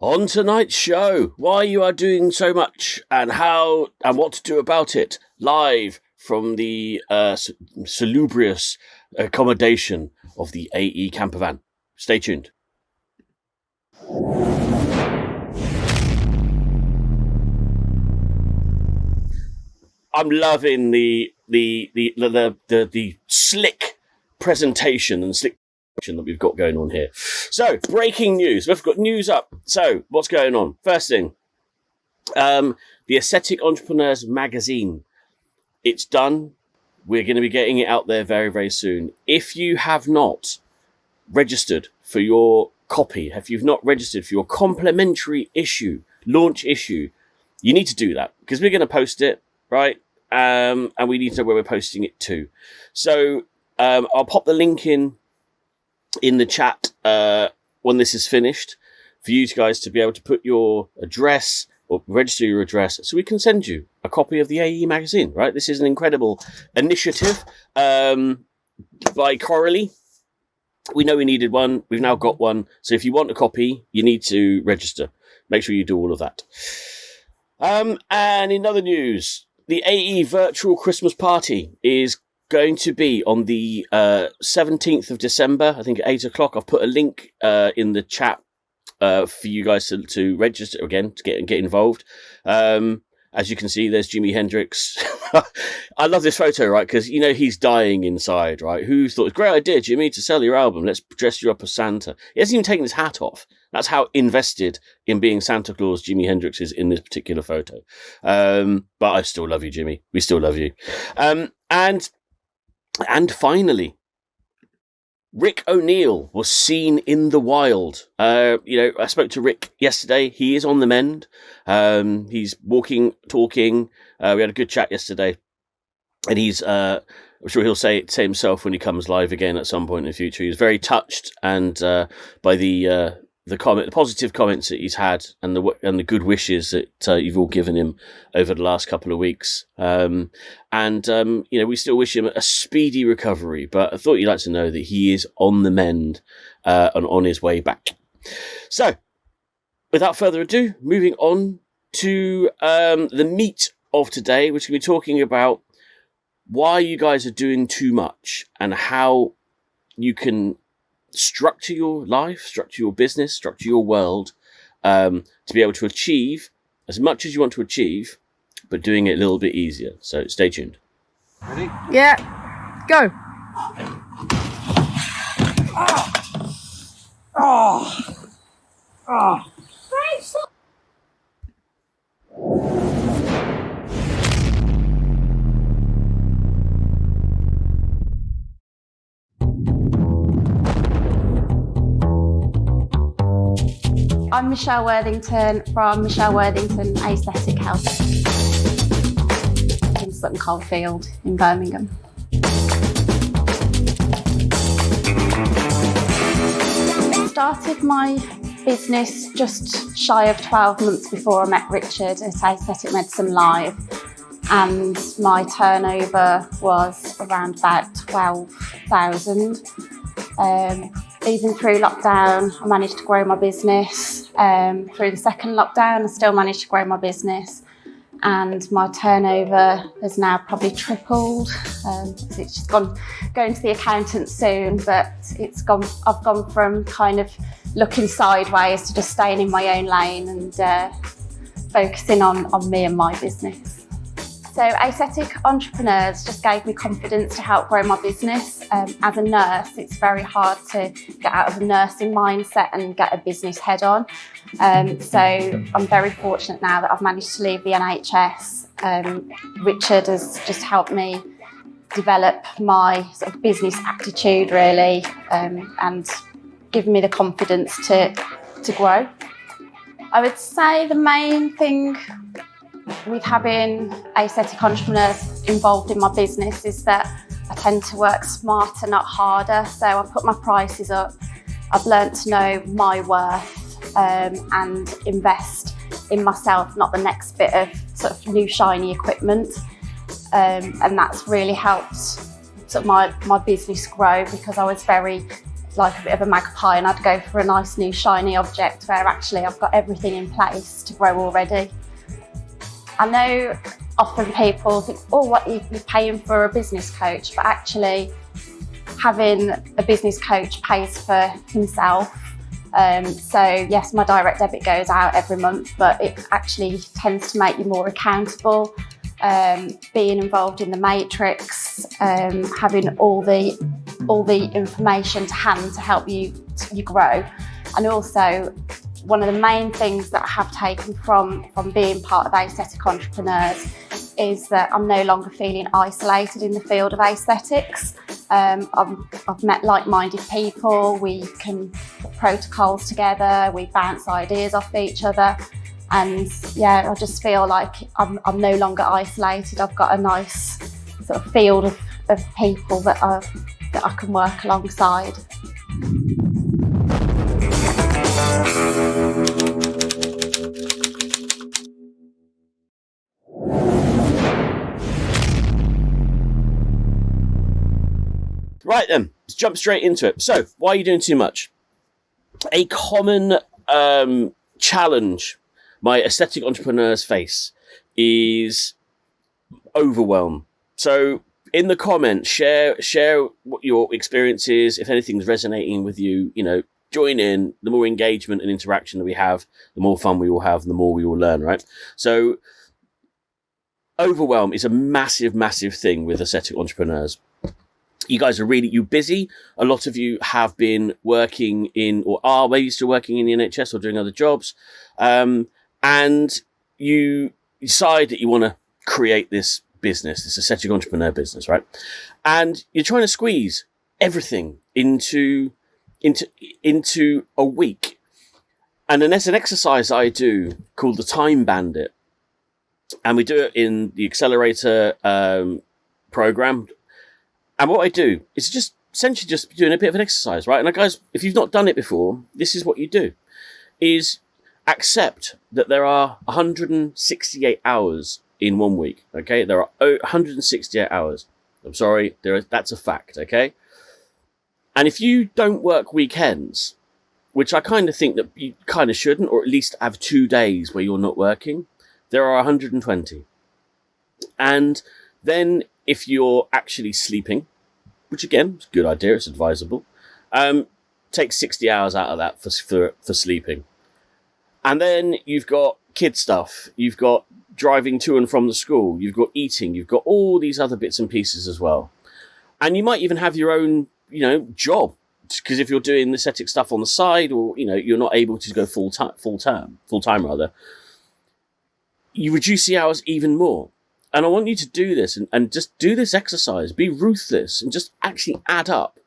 On tonight's show, why you are doing so much and how and what to do about it, live from the salubrious accommodation of the AE campervan. Stay tuned. I'm loving the slick presentation and slick that we've got going on here. So, breaking news. We've got news up. So, what's going on? First thing, the Aesthetic Entrepreneurs magazine. It's done. We're going to be getting it out there very, very soon. If you have not registered for your copy, if you've not registered for your complimentary issue, launch issue, you need to do that because we're going to post it, right? And we need to know where we're posting it to. So, I'll pop the link in the chat when this is finished for you guys to be able to put your address or register your address so we can send you a copy of the AE magazine, right? This is an incredible initiative by Coralie. We know we needed one. We've now got one. So if you want a copy, you need to register. Make sure you do all of that. And in other news, the AE virtual Christmas party is going to be on the 17th of December, I think at 8 o'clock. I've put a link in the chat for you guys to register again, to get involved. As you can see, there's Jimi Hendrix. I love this photo, right? Because, you know, he's dying inside, right? Who thought, it's a great idea, Jimmy, to sell your album. Let's dress you up as Santa. He hasn't even taken his hat off. That's how invested in being Santa Claus Jimi Hendrix is in this particular photo. But I still love you, Jimmy. We still love you. And finally, Rick O'Neill was seen in the wild. I spoke to Rick yesterday. He is on the mend. He's walking, talking. We had a good chat yesterday. And he's, I'm sure he'll say it to himself when he comes live again at some point in the future. He's very touched and by the positive comments that he's had and the good wishes that you've all given him over the last couple of weeks. We still wish him a speedy recovery, but I thought you'd like to know that he is on the mend and on his way back. So, without further ado, moving on to the meat of today, which we're going to be talking about why you guys are doing too much and how you can structure your life, structure your business, structure your world to be able to achieve as much as you want to achieve, but doing it a little bit easier. So stay tuned. Ready? Yeah. Go. I'm Michelle Worthington from Michelle Worthington Aesthetic Health in Sutton Coldfield in Birmingham. I started my business just shy of 12 months before I met Richard at Aesthetic Medicine Live, and my turnover was around about 12,000. Even through lockdown, I managed to grow my business. Through the second lockdown, I still managed to grow my business, and my turnover has now probably tripled. It's just going to the accountant soon, but I've gone from kind of looking sideways to just staying in my own lane and focusing on me and my business. So Aesthetic Entrepreneurs just gave me confidence to help grow my business. As a nurse, it's very hard to get out of a nursing mindset and get a business head on. So I'm very fortunate now that I've managed to leave the NHS. Richard has just helped me develop my sort of business attitude really, and given me the confidence to grow. I would say the main thing with having aesthetic entrepreneurs involved in my business is that I tend to work smarter, not harder. So I put my prices up. I've learned to know my worth and invest in myself, not the next bit of sort of new shiny equipment. And that's really helped sort of my business grow, because I was very like a bit of a magpie, and I'd go for a nice new shiny object where actually I've got everything in place to grow already. I know often people think, oh, what, you're paying for a business coach, but actually having a business coach pays for himself. So yes, my direct debit goes out every month, but it actually tends to make you more accountable. Being involved in the matrix, having all the information to hand to help you grow. And also, one of the main things that I have taken from being part of Aesthetic Entrepreneurs is that I'm no longer feeling isolated in the field of aesthetics. I've met like-minded people, we can put protocols together, we bounce ideas off each other. And yeah, I just feel like I'm no longer isolated. I've got a nice sort of field of people that I can work alongside. Right then, let's jump straight into it. So, why are you doing too much? A common challenge my aesthetic entrepreneurs face is overwhelm. So in the comments, share what your experience is. If anything's resonating with you, join in. The more engagement and interaction that we have, the more fun we will have, and the more we will learn, right? So overwhelm is a massive, massive thing with aesthetic entrepreneurs. You guys are you busy. A lot of you have been working in, or are maybe still working in the NHS or doing other jobs. And you decide that you want to create this business, this aesthetic entrepreneur business, right? And you're trying to squeeze everything into a week. And then there's an exercise I do called the Time Bandit. And we do it in the Accelerator program. And what I do is just essentially just doing a bit of an exercise, right? And guys, if you've not done it before, this is what you do, is accept that there are 168 hours in 1 week, okay? There are 168 hours. I'm sorry, that's a fact, okay? And if you don't work weekends, which I kind of think that you kind of shouldn't, or at least have 2 days where you're not working, there are 120. And then if you're actually sleeping, which again, is a good idea, it's advisable, take 60 hours out of that for sleeping. And then you've got kid stuff, you've got driving to and from the school, you've got eating, you've got all these other bits and pieces as well. And you might even have your own, job, because if you're doing aesthetic stuff on the side, or, you're not able to go full time rather, you reduce the hours even more. And I want you to do this and just do this exercise, be ruthless, and just actually add up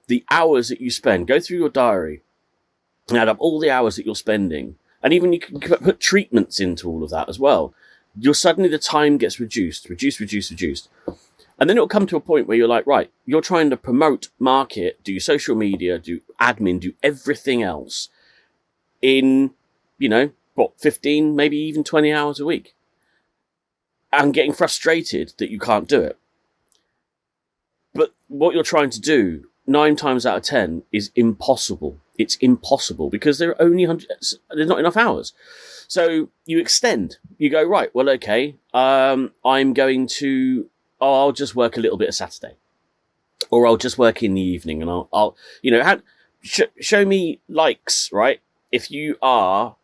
the hours that you spend. Go through your diary and add up all the hours that you're spending. And even you can put treatments into all of that as well. Suddenly the time gets reduced. And then it'll come to a point where you're like, right, you're trying to promote, market, do social media, do admin, do everything else in, 15, maybe even 20 hours a week. And getting frustrated that you can't do it. But what you're trying to do 9 times out of 10 is impossible. It's impossible because there are only there's not enough hours. So you extend. You go, right, well, okay, I'm going to, I'll just work a little bit of Saturday. Or I'll just work in the evening and I'll show me likes, right? If you are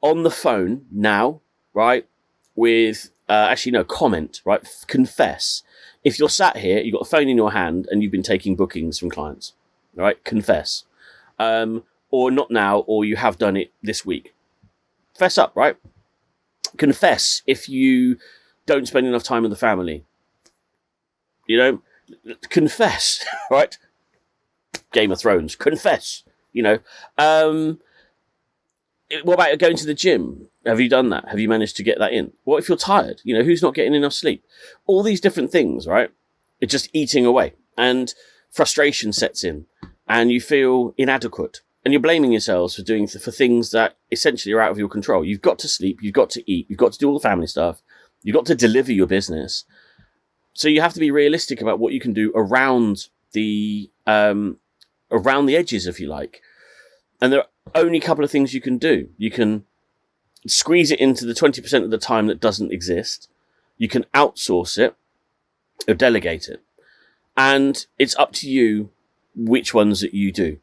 on the phone now, right, with, comment, right? Confess. If you're sat here, you've got a phone in your hand and you've been taking bookings from clients, all right? Confess. Or not now, or you have done it this week. Fess up, right? Confess if you don't spend enough time with the family. Confess, right? Game of Thrones, confess, What about going to the gym? Have you done that? Have you managed to get that in? What if you're tired? Who's not getting enough sleep? All these different things, right? It's just eating away. And frustration sets in. And you feel inadequate. And you're blaming yourselves for things that essentially are out of your control. You've got to sleep. You've got to eat. You've got to do all the family stuff. You've got to deliver your business. So you have to be realistic about what you can do around the around the edges, if you like. And there are only a couple of things you can do. You can squeeze it into the 20% of the time that doesn't exist. You can outsource it or delegate it. And it's up to you which ones that you do.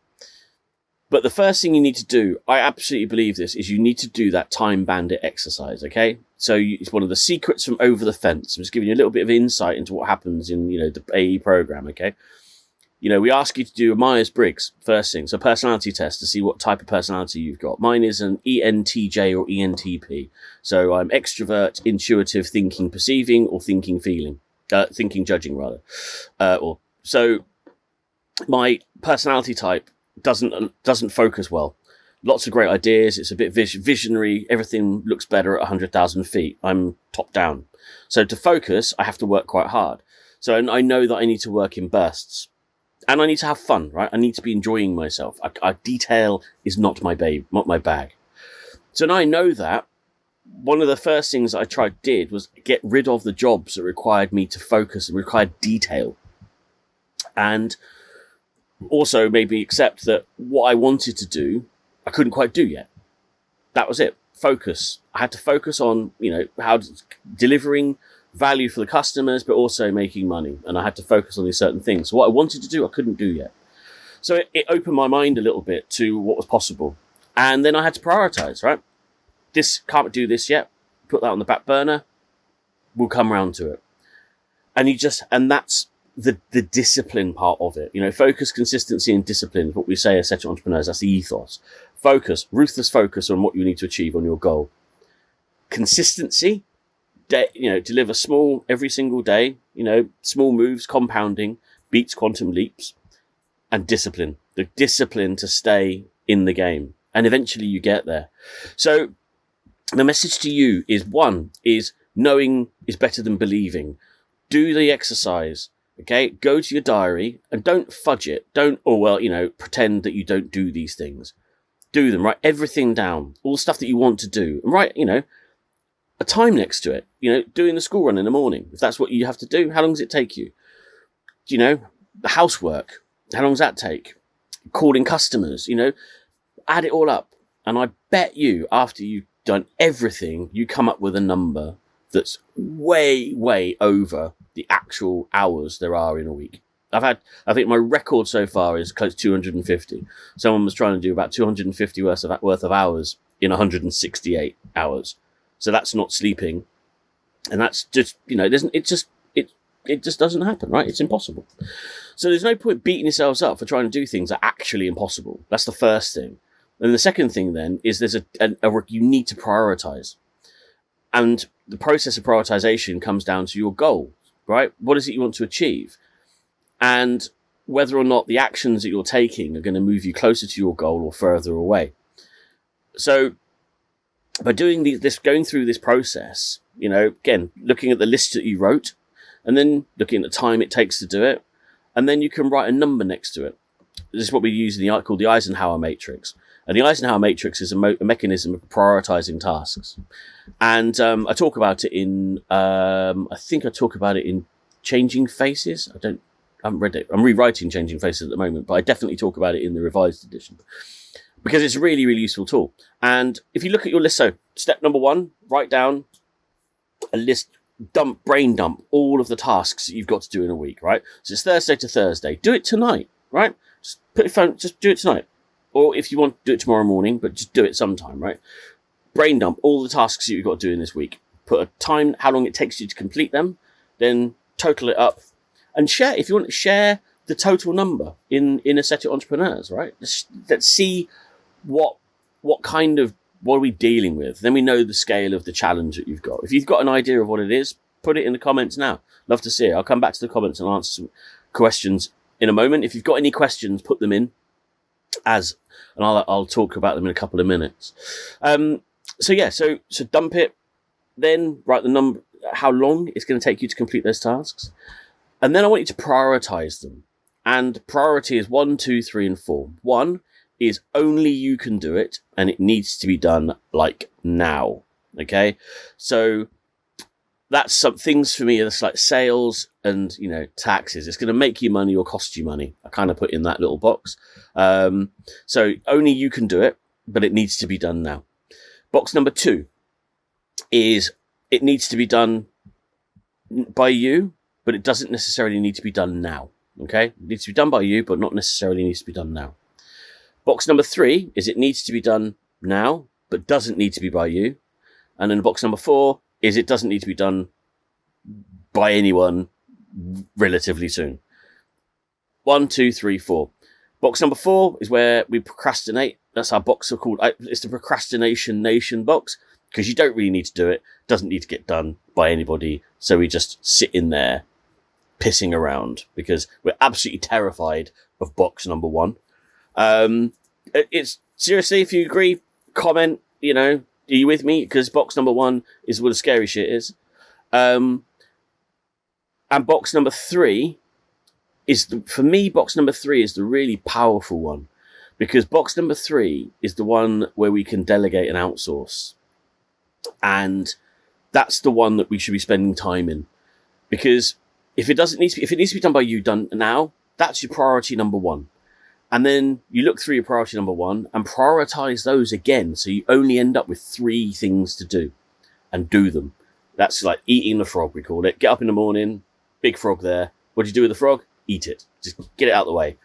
But the first thing you need to do, I absolutely believe this, is you need to do that time bandit exercise, okay? So it's one of the secrets from Over the Fence. I'm just giving you a little bit of insight into what happens in, the AE program, okay? We ask you to do a Myers-Briggs, first thing, so a personality test to see what type of personality you've got. Mine is an ENTJ or ENTP. So I'm extrovert, intuitive, thinking, perceiving, or thinking, feeling. Thinking, judging, rather. So my personality type doesn't focus well. Lots of great ideas. It's a bit visionary. Everything looks better at 100,000 feet. I'm top down. So to focus, I have to work quite hard. So I know that I need to work in bursts. And I need to have fun, right? I need to be enjoying myself. Detail is not my bag. So now I know that. One of the first things I did was get rid of the jobs that required me to focus and required detail. And also maybe accept that what I wanted to do, I couldn't quite do yet. That was it. Focus. I had to focus on, how delivering value for the customers, but also making money. And I had to focus on these certain things. So what I wanted to do, I couldn't do yet. So it opened my mind a little bit to what was possible. And then I had to prioritize, right? This, can't do this yet. Put that on the back burner. We'll come around to it. And that's the discipline part of it. Focus, consistency, and discipline is what we say as set entrepreneurs. That's the ethos. Focus, ruthless focus on what you need to achieve on your goal. Consistency, deliver small every single day, small moves, compounding, beats quantum leaps. And discipline, the discipline to stay in the game. And eventually you get there. So the message to you is, one, is knowing is better than believing. Do the exercise. Okay, go to your diary and don't fudge it. Don't, pretend that you don't do these things. Do them, write everything down, all the stuff that you want to do. And write, a time next to it. Doing the school run in the morning, if that's what you have to do. How long does it take you? The housework, how long does that take? Calling customers, add it all up. And I bet you, after you've done everything, you come up with a number that's way, way over the actual hours there are in a week. I think my record so far is close to 250. Someone was trying to do about 250 worth of hours in 168 hours. So that's not sleeping. And that's just, it just doesn't happen, right? It's impossible. So there's no point beating yourselves up for trying to do things that are actually impossible. That's the first thing. And the second thing then is you need to prioritize. And the process of prioritization comes down to your goal, right? What is it you want to achieve? And whether or not the actions that you're taking are going to move you closer to your goal or further away. So by doing going through this process, again, looking at the list that you wrote and then looking at the time it takes to do it, and then you can write a number next to it. This is what we use in the art called the Eisenhower matrix. And the Eisenhower matrix is a mechanism of prioritizing tasks. And I talk about it in, Changing Faces. I haven't read it. I'm rewriting Changing Faces at the moment, but I definitely talk about it in the revised edition because it's a really, really useful tool. And if you look at your list, so step number 1, write down a list, brain dump all of the tasks that you've got to do in a week, right? So it's Thursday to Thursday. Do it tonight, right? Just put your phone, just do it tonight. Or if you want to do it tomorrow morning, but just do it sometime, right? Brain dump all the tasks that you've got to do in this week. Put a time, how long it takes you to complete them, then total it up. And share, if you want to share the total number in Ascetic Entrepreneurs, right? Let's see what are we dealing with? Then we know the scale of the challenge that you've got. If you've got an idea of what it is, put it in the comments now. Love to see it. I'll come back to the comments and answer some questions in a moment. If you've got any questions, put them in and I'll talk about them in a couple of minutes. So dump it, then write the number, how long it's going to take you to complete those tasks. And then I want you to prioritize them. And priority is 1, 2, 3, and 4. 1 is only you can do it, and it needs to be done like now. Okay? So that's some things for me. That's like sales and, you know, taxes. It's going to make you money or cost you money. I kind of put in that little box. So only you can do it, but it needs to be done now. Box number 2 is it needs to be done by you, but it doesn't necessarily need to be done now. Okay? It needs to be done by you, but not necessarily needs to be done now. Box number 3 is it needs to be done now, but doesn't need to be by you. And then box number 4 is it doesn't need to be done by anyone relatively soon. 1, 2, 3, 4. Box number 4 is where we procrastinate. That's our box called. It's the Procrastination Nation box, because you don't really need to do it. Doesn't need to get done by anybody. So we just sit in there pissing around because we're absolutely terrified of box number 1. It's seriously, if you agree, comment, you know, are you with me? Because box number 1 is where the scary shit is. And box number 3 is, for me, box number 3 is the really powerful one. Because box number 3 is the one where we can delegate and outsource. And that's the one that we should be spending time in. Because if it needs to be done by you, done now, that's your priority number 1. And then you look through your priority number 1 and prioritize those again. So you only end up with 3 things to do and do them. That's like eating the frog, we call it. Get up in the morning, big frog there. What do you do with the frog? Eat it. Just get it out of the way.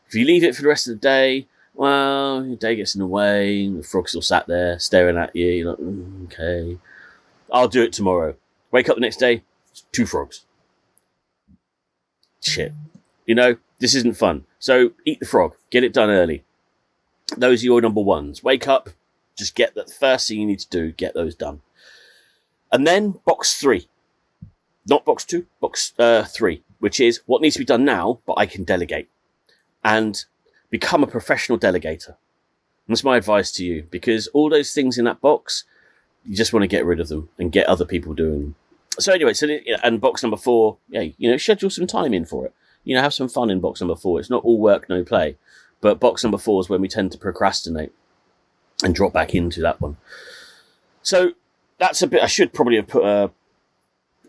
If you leave it for the rest of the day, well, your day gets in the way. The frog's still sat there staring at you. You're like, okay, I'll do it tomorrow. Wake up the next day, 2 frogs. Shit. You know, this isn't fun. So eat the frog. Get it done early. Those are your number 1s. Wake up. Just get the first thing you need to do. Get those done. And then box 3. Not box 2. Box 3. Which is what needs to be done now, but I can delegate. And become a professional delegator. And that's my advice to you. Because all those things in that box, you just want to get rid of them and get other people doing them. So anyway, and box number 4, yeah, you know, schedule some time in for it. You know, have some fun in box number 4. It's not all work, no play. But box number 4 is when we tend to procrastinate and drop back into that one. So that's a bit. I should probably have put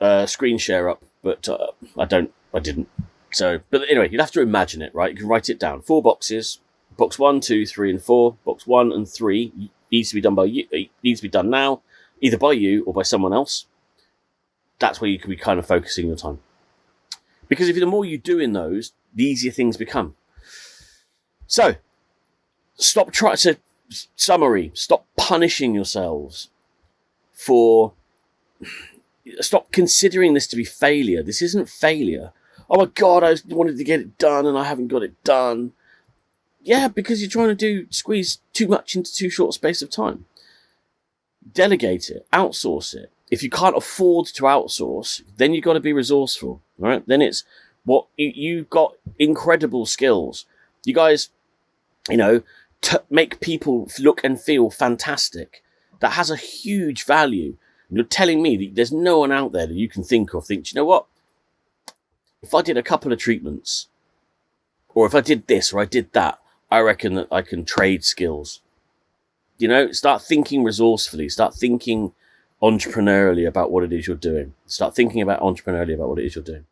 a screen share up, but I didn't. So, but anyway, you'd have to imagine it, right? You can write it down. 4 boxes. Box 1, 2, 3, and 4. Box 1 and 3 needs to be done by you. It needs to be done now, either by you or by someone else. That's where you can be kind of focusing your time. Because if the more you do in those, the easier things become. So, stop punishing yourselves stop considering this to be failure. This isn't failure. Oh my God, I wanted to get it done and I haven't got it done. Yeah, because you're trying to squeeze too much into too short a space of time. Delegate it, outsource it. If you can't afford to outsource, then you've got to be resourceful, right? Then it's you've got incredible skills. You guys, you know, make people look and feel fantastic. That has a huge value. And you're telling me that there's no one out there that you can think, you know what? If I did a couple of treatments, or if I did this or I did that, I reckon that I can trade skills. You know, start thinking resourcefully. Start thinking entrepreneurially about what it is you're doing. Start thinking about entrepreneurially about what it is you're doing.